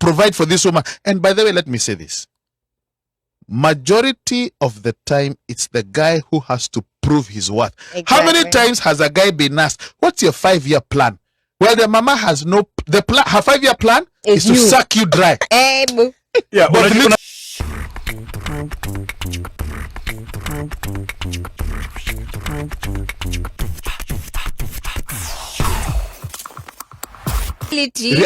provide for this woman. And by the way, let me say this. Majority of the time, it's the guy who has to prove his worth. Exactly. How many times has a guy been asked, what's your 5-year plan? Well, the mama has no, her 5-year plan is to suck you dry. Yeah, but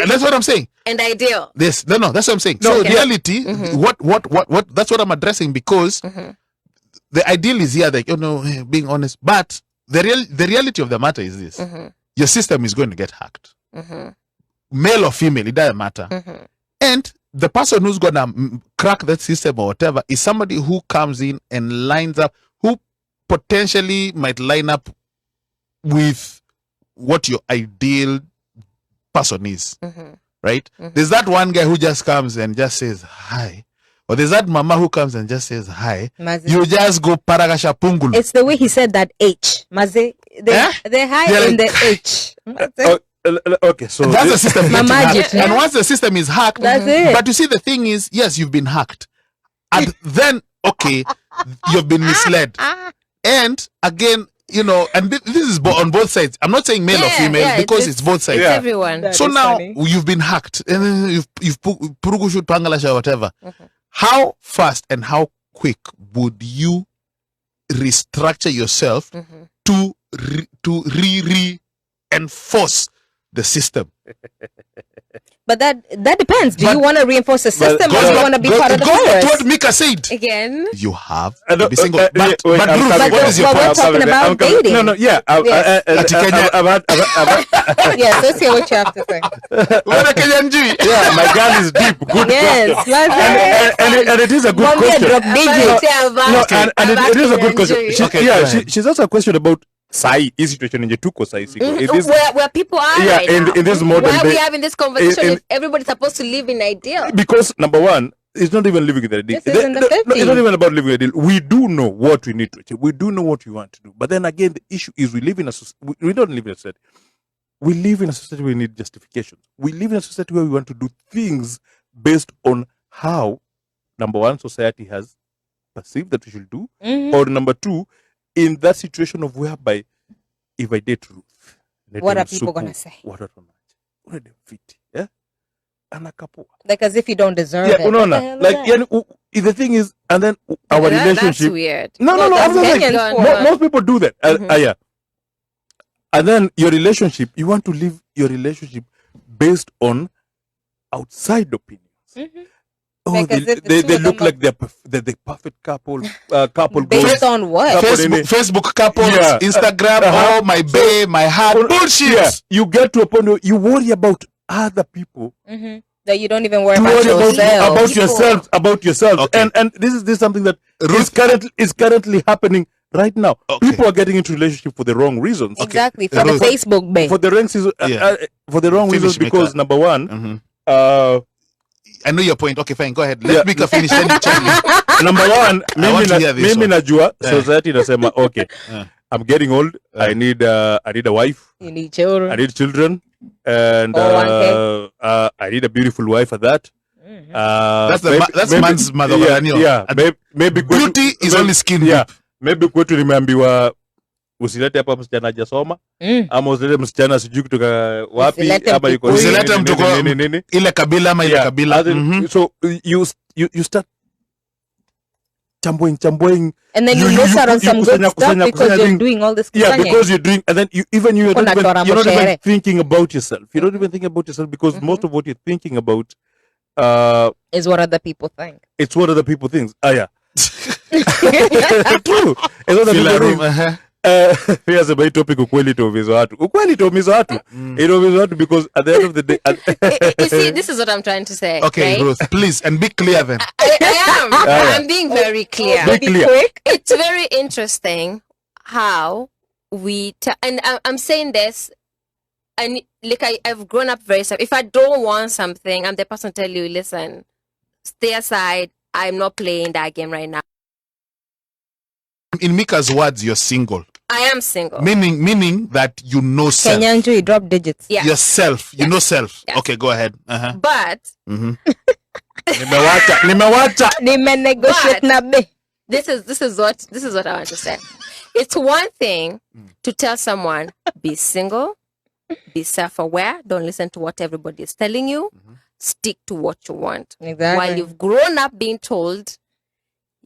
that's what I'm saying. And ideal. This no, that's what I'm saying. So reality, what that's what I'm addressing, because the ideal is here, like, being honest. But the reality of the matter is this: your system is going to get hacked, male or female, it doesn't matter. And the person who's gonna crack that system or whatever is somebody who comes in and lines up, who potentially might line up with what your ideal person is. Right? There's that one guy who just comes and just says hi, or there's that mama who comes and just says hi. Maze. You just go paragasha pungulu. It's the way he said that H. Maze, the hi in the H. Okay, so that's the system. And once the system is hacked, that's it. But you see, the thing is, yes, you've been hacked, and then you've been misled, and again, and this is on both sides. I'm not saying male or female, because it's both sides. It's everyone. So now you've been hacked, and then you've purugushut pangalasha whatever. How fast and how quick would you restructure yourself to reinforce the system? But that depends. Do you want to reinforce the system, or do you want to be part of the virus? What Mika said. Again, you have to be single. But what is your point? We're talking about dating. No, yeah. Yes, let's hear what you have to say. Yeah, my girl is deep. Good question. And it is a good question. It is a good question. She's also a question about Sai is situation in Jetuko Sai. Where people are right now. In this modern why are we having this conversation if everybody's supposed to live in ideal? Because number one, it's not even living in the ideal. It's not even about living in the ideal. We do know what we need to achieve. We do know what we want to do. But then again, the issue is we live in a society. We don't live in a society. We live in a society where we need justification. We live in a society where we want to do things based on how, number one, society has perceived that we should do, or number two, in that situation of whereby, if I date Ruth, what are people going to say? What are they fit? Yeah? And a couple. Like as if you don't deserve it. No. Like, the thing is, and then our relationship. That's weird. No. Most people do that. Yeah. And then your relationship, you want to live your relationship based on outside opinions. Oh, they look like they're the perfect couple. Based on what? Facebook couples, Instagram, my babe, my heart. Bullshit. Yeah. You get to a point where you worry about other people. That you don't even worry about yourself. About yourself. Okay. And this is something that is currently happening right now. Okay. People are getting into relationship for the wrong reasons. Exactly. For the Facebook babe. For the wrong reasons. For the wrong reasons, because number one, I know your point. Okay, fine. Go ahead. Let's make a finish. Number one, mimi najua society inasema okay. I'm getting old. I need a wife. You need children. I need children, and I need a beautiful wife at that. That's man's mother. Maybe beauty is only skin. Yeah, maybe kwetu nimeambiwa usilete hapa msichana hajasoma, ama usilete msichana sijui kutoka wapi, ama yuko usilete mtu ile kabila ama ile kabila. So you start chamboing, and then you miss out on some good stuff because you're doing all this. Yeah, because you're doing, and then you're not even thinking about yourself. You don't even think about yourself because most of what you're thinking about is what other people think. It's what other people think. Yeah. True. It's what other people think. Here's a very topic. Ukweli itaumiza watu. Itaumiza watu because at the end of the day. You see, this is what I'm trying to say. Okay, right? Ruth, please, and be clear then. I am. I'm being very clear. Be clear. Quick. It's very interesting how we and I'm saying this, and like I've grown up very simple. If I don't want something, I'm the person to tell you, listen, stay aside. I'm not playing that game right now. In Mika's words, you're single. I am single. Meaning that you know self. Kenyan, you drop digits. Yeah. Yourself. You know self. Yes. Okay, go ahead. But Nimewacha. Nimenegotiate na be. this is what I want to say. It's one thing to tell someone, be single, be self-aware, don't listen to what everybody is telling you, stick to what you want. Exactly. While you've grown up being told,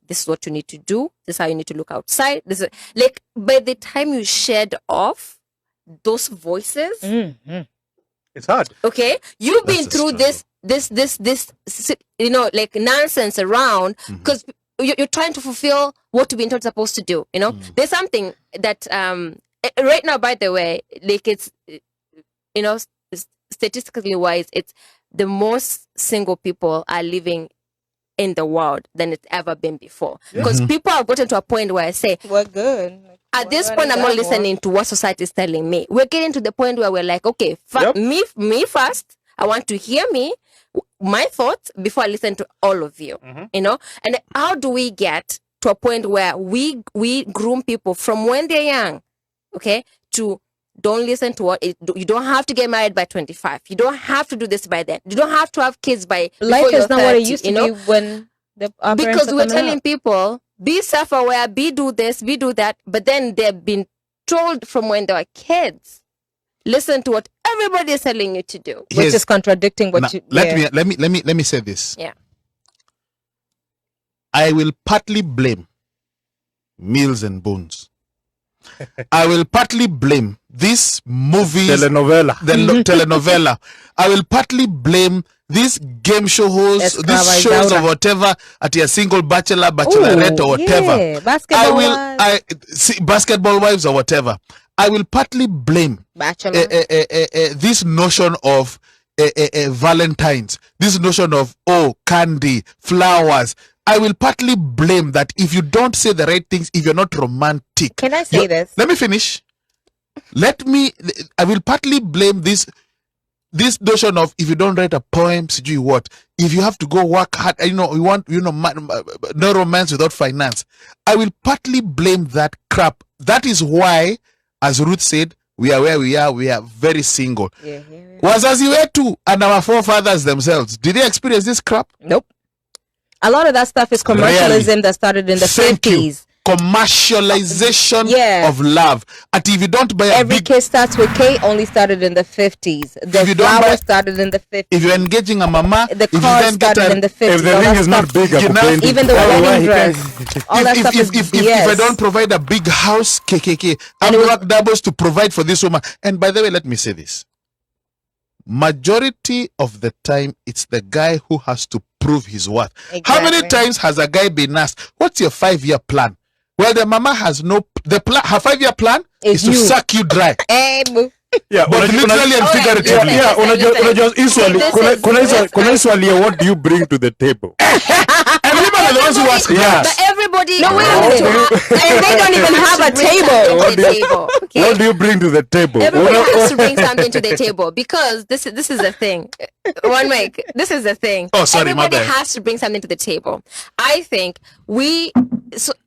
this is what you need to do, this is how you need to look outside. This is like, by the time you shed off those voices, It's hard. okay, you've been That's a through this like nonsense around because you're trying to fulfill what you've been told supposed to do. There's something that right now, by the way, like it's statistically wise, it's the most single people are living in the world than it's ever been before, because people have gotten to a point where I say, We're good. at this point, I'm not listening to what society is telling me. We're getting to the point where we're like, okay, me first. I want to hear my thoughts before I listen to all of you. And how do we get to a point where we groom people from when they're young, okay, to don't listen to you don't have to get married by 25. You don't have to do this by then. You don't have to have kids by Life is not 30, what it used to be when our parents because are we're coming telling up. people, be self-aware, be do this, be do that, but then they've been told from when they were kids, listen to what everybody is telling you to do. Which is contradicting what Now, you. let me say this. Yeah. I will partly blame Meals and Bones. I will partly blame this movie, Telenovela. telenovela. I will partly blame these game show hosts, these shows or whatever, at a single bachelorette or whatever. Yeah. Basketball wives or whatever. I will partly blame Bachelor. this notion of Valentine's, this notion of candy, flowers. I will partly blame that if you don't say the right things, if you're not romantic. Can I say this? Let me finish. I will partly blame this notion of if you don't write a poem, if you have to go work hard, no romance without finance. I will partly blame that crap. That is why, as Ruth said, we are where we are. We are very single. Wazazi wetu and our forefathers themselves, did they experience this crap? Nope. A lot of that stuff is commercialism that started in the 50s. Commercialization Yeah. of love. And if you don't buy Every kiss starts with K only started in the 50s. The you don't flower buy- started in the 50s. if you're engaging a mama, The if you car then get started in the 50s. If the all ring that is not stuff. big, You know, Even the wedding dress. All that stuff is if BS. I don't provide a big house, KKK, And I it was- work doubles to provide for this woman. And by the way, let me say this. Majority of the time, it's the guy who has to prove his worth. How many Exactly. times has a guy been asked, what's your 5-year plan? Well, the mama has her 5-year plan is to you. suck you dry. Hey, boo. Yeah, But literally and Alright, figuratively. yeah, unajua hii swali, This is- kuna hii swali ya what do you bring to the table? And women are the ones who ask Yeah. that. But everybody No, wait a has minute. to have- And they don't even have a bring table. something to the table. Okay? What do you bring to the table? Everybody has to bring something to the table because this is the thing. One mic. This is the thing. Oh, sorry, my Everybody bad. has to bring something to the table. I think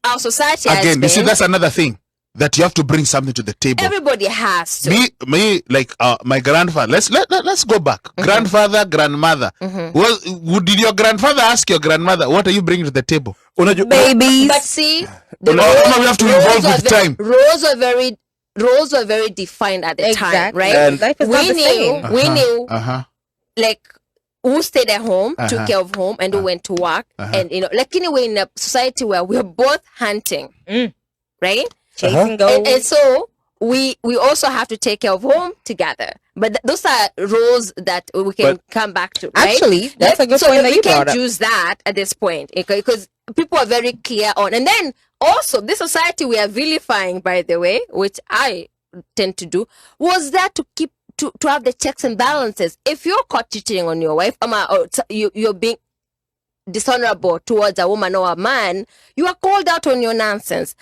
our society has Again, you see, been- that's another thing. That you have to bring something to the table. everybody has to. Me, like my grandfather. Let's go back. Grandfather, grandmother. Well, did your grandfather ask your grandmother, "What are you bringing to the table?" Babies. But see, No, we have to evolve with time. roles were very defined at the time, Exactly. right? And- Life is not the same. We knew like who stayed at home, took care of home, and who went to work, and like anyway, in a society where we're both hunting, right? Chasing goals. And so we also have to take care of home together. But those are roles that we can come back to, right? Actually, that's a good so point that we you brought can't up. use that at this point because people are very clear on. And then also, this society we are vilifying, by the way, which I tend to do, was that to keep to have the checks and balances. If you're caught cheating on your wife, or you're being dishonorable towards a woman or a man, you are called out on your nonsense.